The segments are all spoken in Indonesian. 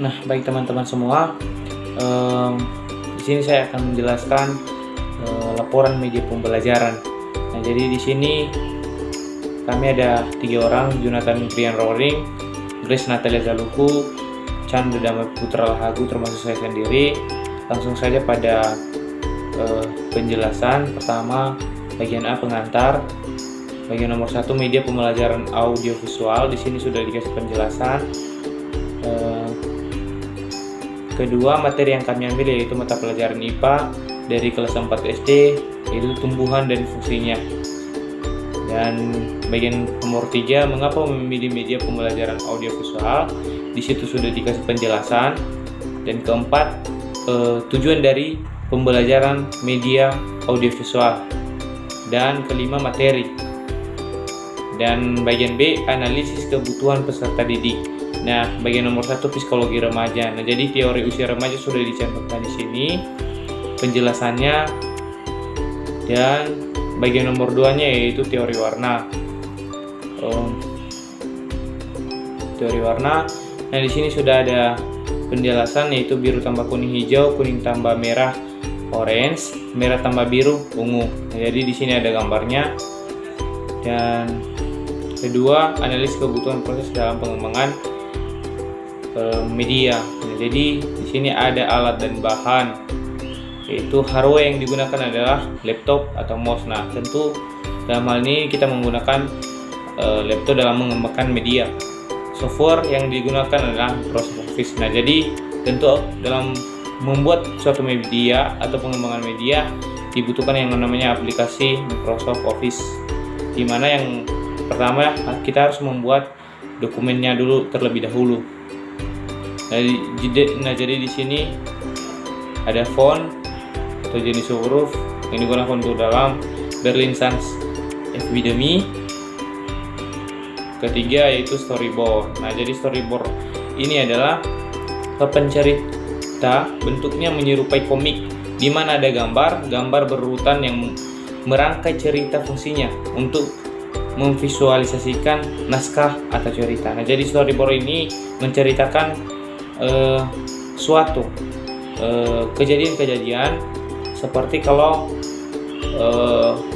Nah, baik teman-teman semua, di sini saya akan menjelaskan laporan media pembelajaran. Nah, jadi di sini kami ada 3 orang: Jonathan Brian Roring, Grace Natalia Zaluku, Chandra Damai Putra Lahagu, termasuk saya sendiri. Langsung saja pada penjelasan. Pertama, bagian A, pengantar. Bagian nomor 1, media pembelajaran audiovisual. Di sini sudah dikasih penjelasan. Kedua, materi yang kami ambil yaitu mata pelajaran IPA dari kelas 4 SD, yaitu tumbuhan dan fungsinya. Dan bagian nomor 3, mengapa memilih media pembelajaran audiovisual. Di situ sudah dikasih penjelasan. Dan keempat, tujuan dari pembelajaran media audiovisual. Dan kelima, materi. Dan bagian B, analisis kebutuhan peserta didik. Nah, bagian nomor 1, psikologi remaja. Nah, jadi teori usia remaja sudah dicantumkan di sini penjelasannya. Dan bagian nomor 2-nya yaitu teori warna. Teori warna. Nah, di sini sudah ada penjelasan yaitu biru tambah kuning hijau, kuning tambah merah orange, merah tambah biru ungu. Nah, jadi di sini ada gambarnya. Dan kedua, analisis kebutuhan proses dalam pengembangan media. Nah, jadi di sini ada alat dan bahan, yaitu hardware yang digunakan adalah laptop atau mouse. Nah, tentu dalam hal ini kita menggunakan laptop dalam mengembangkan media. Software yang digunakan adalah Microsoft Office. Nah, jadi tentu dalam membuat suatu media atau pengembangan media dibutuhkan yang namanya aplikasi Microsoft Office, di mana yang pertama kita harus membuat dokumennya dulu terlebih dahulu. Nah, jadi di sini ada font atau jenis huruf yang digunakan untuk dalam Berlin Sans Epidemi. Ketiga yaitu storyboard. Nah, jadi storyboard ini adalah papan cerita, bentuknya menyerupai komik, di mana ada gambar berurutan yang merangkai cerita fungsinya untuk memvisualisasikan naskah atau cerita. Nah, jadi storyboard ini menceritakan suatu kejadian-kejadian, seperti kalau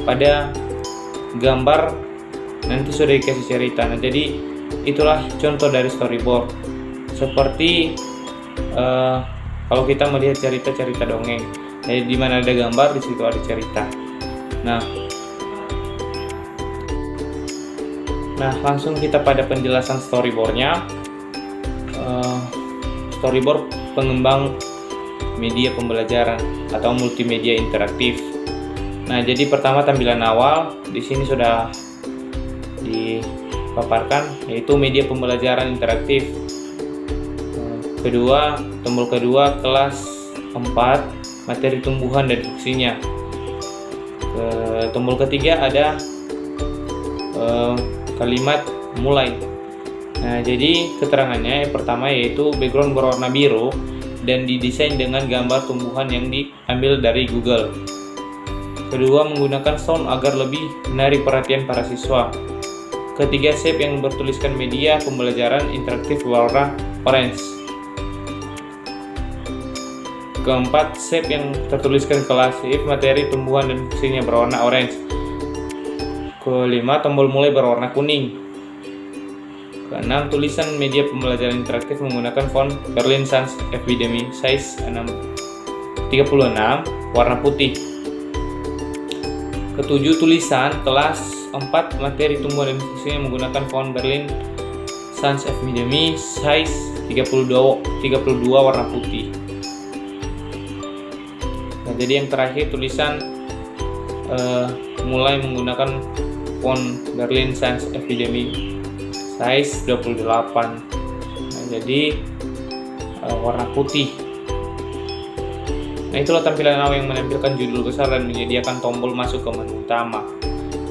pada gambar nanti sudah dikasih cerita. Nah, jadi itulah contoh dari storyboard. Seperti kalau kita melihat cerita-cerita dongeng, jadi di mana ada gambar, di situ ada cerita. Nah, langsung kita pada penjelasan storyboardnya. Storyboard pengembang media pembelajaran atau multimedia interaktif. Nah, jadi pertama tampilan awal di sini sudah dipaparkan, yaitu media pembelajaran interaktif. Kedua, tombol kedua, kelas 4, materi tumbuhan dan fungsinya. Tombol ketiga ada kalimat mulai. Nah, jadi keterangannya yang pertama yaitu background berwarna biru dan didesain dengan gambar tumbuhan yang diambil dari Google. Kedua, menggunakan sound agar lebih menarik perhatian para siswa. Ketiga, shape yang bertuliskan media pembelajaran interaktif warna orange. Keempat, shape yang tertuliskan kelas if materi tumbuhan dan fungsinya berwarna orange. Kelima, tombol mulai berwarna kuning. Keenam, tulisan media pembelajaran interaktif menggunakan font Berlin Sans Epidemi size 36 warna putih. Ketujuh, tulisan kelas 4 materi tumbuhan dan fungsinya menggunakan font Berlin Sans Epidemi size 32 warna putih. Nah, jadi yang terakhir, tulisan mulai menggunakan font Berlin Sans Epidemi size 28. Nah, jadi warna putih. Nah, itulah tampilan awal yang menampilkan judul besar dan menyediakan tombol masuk ke menu utama.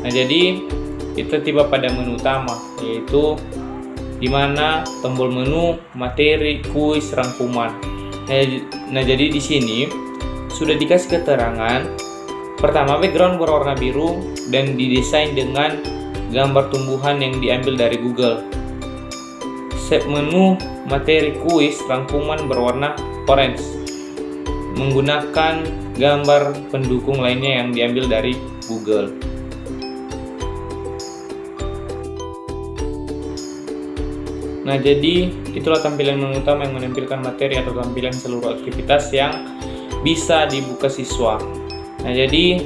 Nah, jadi kita tiba pada menu utama, yaitu di mana tombol menu, materi, kuis, rangkuman. Nah, jadi di sini sudah dikasih keterangan. Pertama, background berwarna biru dan didesain dengan gambar tumbuhan yang diambil dari Google. shape menu materi kuis rangkuman berwarna orange menggunakan gambar pendukung lainnya yang diambil dari Google. Nah, jadi itulah tampilan menu utama yang menampilkan materi atau tampilan seluruh aktivitas yang bisa dibuka siswa. Nah, jadi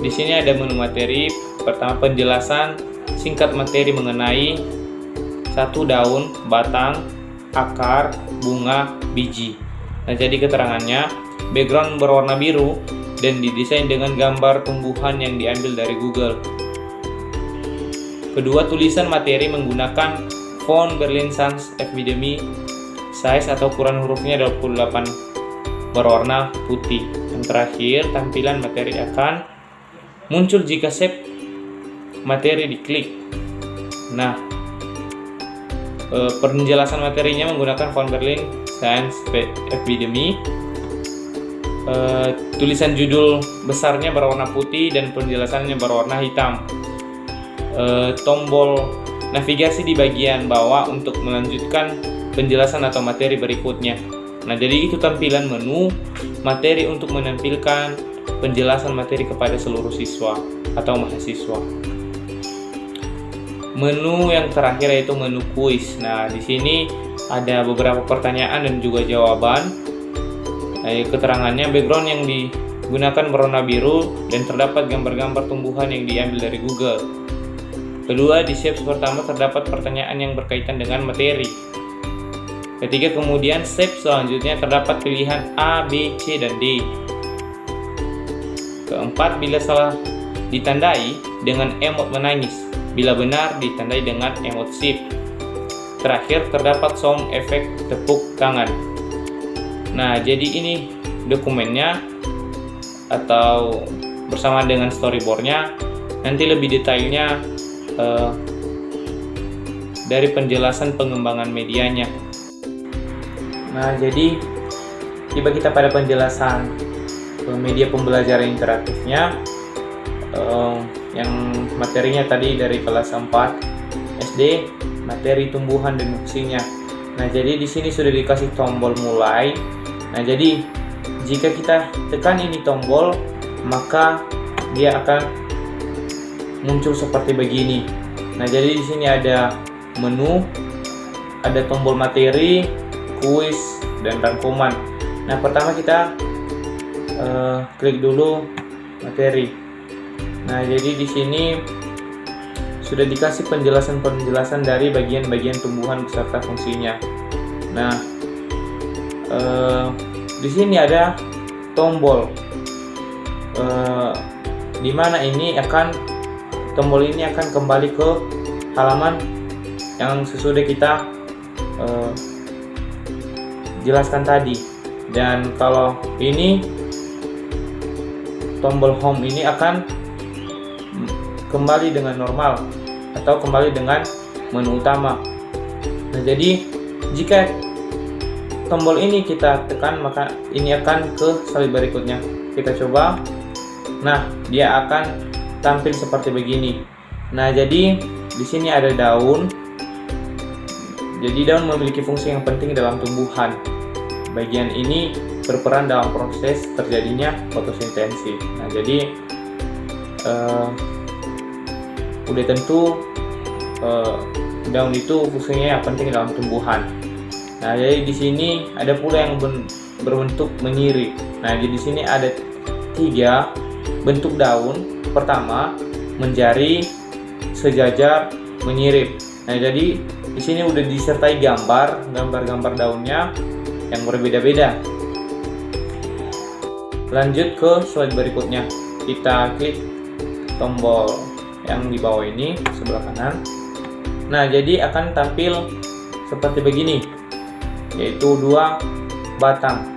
di sini ada menu materi. Pertama, penjelasan singkat materi mengenai 1 daun, batang, akar, bunga, biji. Nah, jadi keterangannya, background berwarna biru dan didesain dengan gambar tumbuhan yang diambil dari Google. Kedua, tulisan materi menggunakan font Berlin Sans Academy, size atau ukuran hurufnya 28 berwarna putih. Yang terakhir, tampilan materi akan muncul jika save materi diklik. Nah, penjelasan materinya menggunakan font Berlin Sans Academy. Tulisan judul besarnya berwarna putih dan penjelasannya berwarna hitam. Tombol navigasi di bagian bawah untuk melanjutkan penjelasan atau materi berikutnya. Nah, jadi itu tampilan menu materi untuk menampilkan penjelasan materi kepada seluruh siswa atau mahasiswa. Menu yang terakhir yaitu menu kuis. Nah, di sini ada beberapa pertanyaan dan juga jawaban. Keterangannya, background yang digunakan berwarna biru dan terdapat gambar-gambar tumbuhan yang diambil dari Google. Kedua, di shapes pertama terdapat pertanyaan yang berkaitan dengan materi. Ketiga, kemudian shape selanjutnya terdapat pilihan A, B, C, dan D. Keempat, bila salah ditandai dengan emot menangis, bila benar ditandai dengan emot sip. Terakhir, terdapat sound efek tepuk tangan. Nah, jadi ini dokumennya atau bersama dengan storyboardnya. Nanti lebih detailnya dari penjelasan pengembangan medianya. Nah, jadi tiba kita pada penjelasan media pembelajaran interaktifnya, yang materinya tadi dari kelas 4 SD, materi tumbuhan dan fungsinya. Nah, jadi di sini sudah dikasih tombol mulai. Nah, jadi jika kita tekan ini tombol, maka dia akan muncul seperti begini. Nah, jadi di sini ada menu, ada tombol materi, kuis, dan rangkuman. Nah, pertama kita klik dulu materi. Nah, jadi di sini sudah dikasih penjelasan-penjelasan dari bagian-bagian tumbuhan beserta fungsinya. Nah, di sini ada tombol, di mana ini tombol ini akan kembali ke halaman yang sesudah kita jelaskan tadi. Dan kalau ini tombol home ini akan kembali dengan normal atau kembali dengan menu utama. Nah, jadi jika tombol ini kita tekan, maka ini akan ke slide berikutnya. Kita coba. Nah, dia akan tampil seperti begini. Nah, jadi di sini ada daun. Jadi daun memiliki fungsi yang penting dalam tumbuhan. Bagian ini berperan dalam proses terjadinya fotosintesis. Nah, jadi udah tentu daun itu fungsinya yang penting dalam tumbuhan. Nah, jadi di sini ada pula yang berbentuk menyirip. Nah, jadi di sini ada 3 bentuk daun. Pertama, menjari, sejajar, menyirip. Nah, jadi di sini udah disertai gambar daunnya yang berbeda-beda. Lanjut ke slide berikutnya. Kita klik tombol yang di bawah ini sebelah kanan. Nah, jadi akan tampil seperti begini, yaitu 2 batang.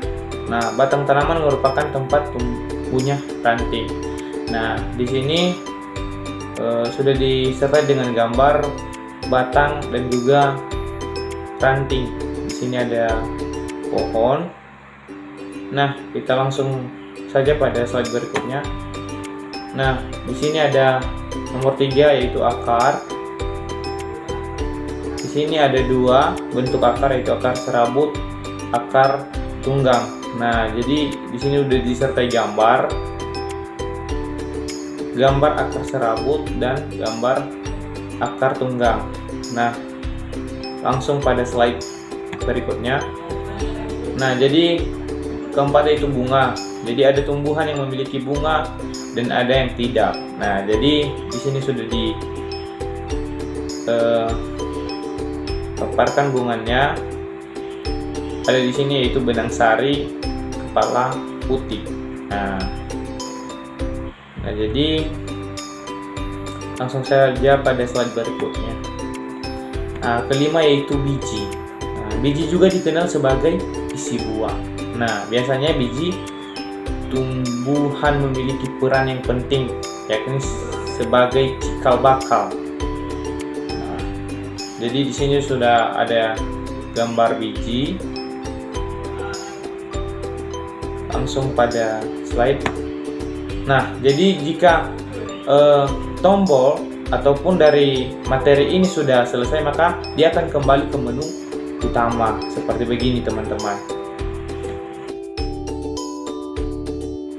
Nah, batang tanaman merupakan tempat tumbuhnya ranting. Nah, di sini sudah disertai dengan gambar batang dan juga ranting. Di sini ada pohon. Nah, kita langsung saja pada slide berikutnya. Nah, di sini ada nomor 3 yaitu akar. Di sini ada dua bentuk akar, yaitu akar serabut, akar tunggang. Nah, jadi di sini udah disertai gambar akar serabut dan gambar akar tunggang. Nah, langsung pada slide berikutnya. Nah, jadi keempat yaitu bunga. Jadi ada tumbuhan yang memiliki bunga dan ada yang tidak. Nah, jadi di sini sudah paparkan bunganya. Ada di sini yaitu benang sari, kepala putih. Nah, jadi langsung saja pada slide berikutnya. Nah, kelima yaitu biji. Nah, biji juga dikenal sebagai isi buah. Nah, biasanya biji tumbuhan memiliki peran yang penting, yakni sebagai cikal bakal. Nah, jadi di sini sudah ada gambar biji. Langsung pada slide. Nah, jadi jika tombol ataupun dari materi ini sudah selesai, maka dia akan kembali ke menu utama seperti begini, teman-teman.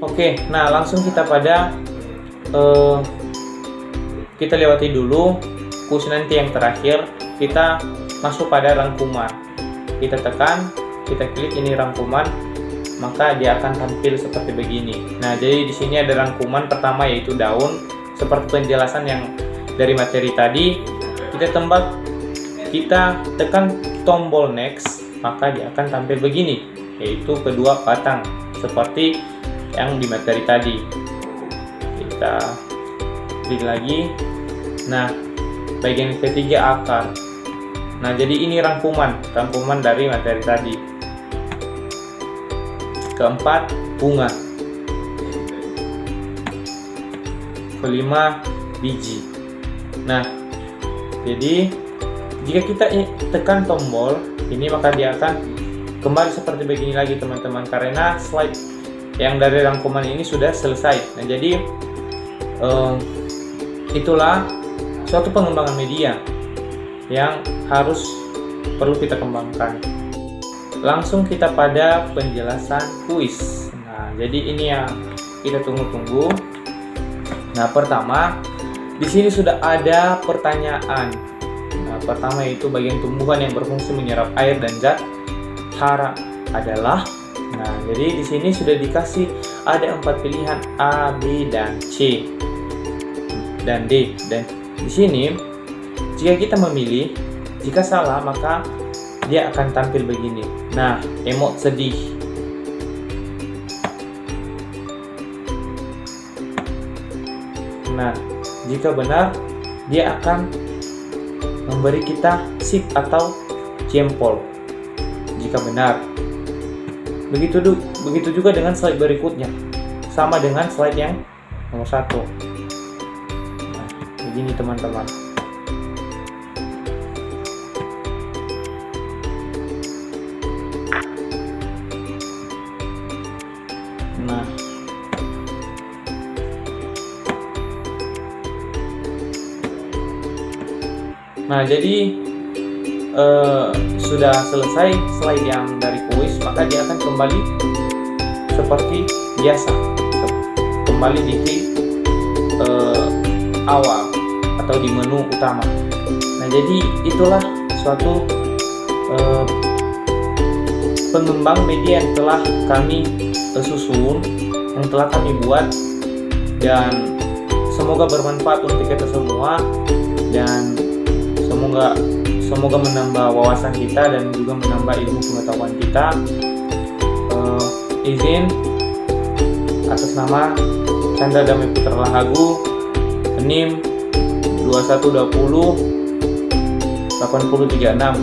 Oke, nah langsung kita pada kita lewati dulu kus nanti yang terakhir. Kita masuk pada rangkuman. Kita tekan, kita klik ini rangkuman, maka dia akan tampil seperti begini. Nah, jadi di sini ada rangkuman pertama yaitu daun, seperti penjelasan yang dari materi tadi. Kita tekan tombol next, maka dia akan tampil begini, yaitu kedua batang seperti yang di materi tadi. Kita klik lagi. Nah, bagian ketiga akar. Nah, jadi ini rangkuman dari materi tadi. Keempat, bunga. Kelima, biji. Nah, jadi jika kita tekan tombol ini, maka dia akan kembali seperti begini lagi, teman-teman, karena slide yang dari rangkuman ini sudah selesai. Nah, jadi itulah suatu pengembangan media yang perlu kita kembangkan. Langsung kita pada penjelasan kuis. Nah, jadi ini yang kita tunggu-tunggu. Nah, pertama di sini sudah ada pertanyaan. Nah, pertama itu bagian tumbuhan yang berfungsi menyerap air dan zat hara adalah. Nah, jadi di sini sudah dikasih ada 4 pilihan A, B, dan C dan D. Dan di sini jika kita memilih, jika salah maka dia akan tampil begini. Nah, emot sedih. Nah, jika benar dia akan memberi kita sip atau jempol jika benar. Begitu juga dengan slide berikutnya, sama dengan slide yang nomor 1. Nah, begini, teman-teman. Nah, jadi sudah selesai slide yang dari kuis, maka dia akan kembali seperti biasa, kembali di awal atau di menu utama. Nah, jadi itulah suatu pengembang media yang telah kami susun, yang telah kami buat, dan semoga bermanfaat untuk kita semua, dan semoga menambah wawasan kita dan juga menambah ilmu pengetahuan kita. Izin atas nama Chandra Damai Putra Lahagu, NIM 2120 8036,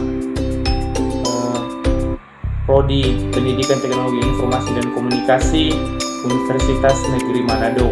Prodi Pendidikan Teknologi Informasi dan Komunikasi, Universitas Negeri Manado.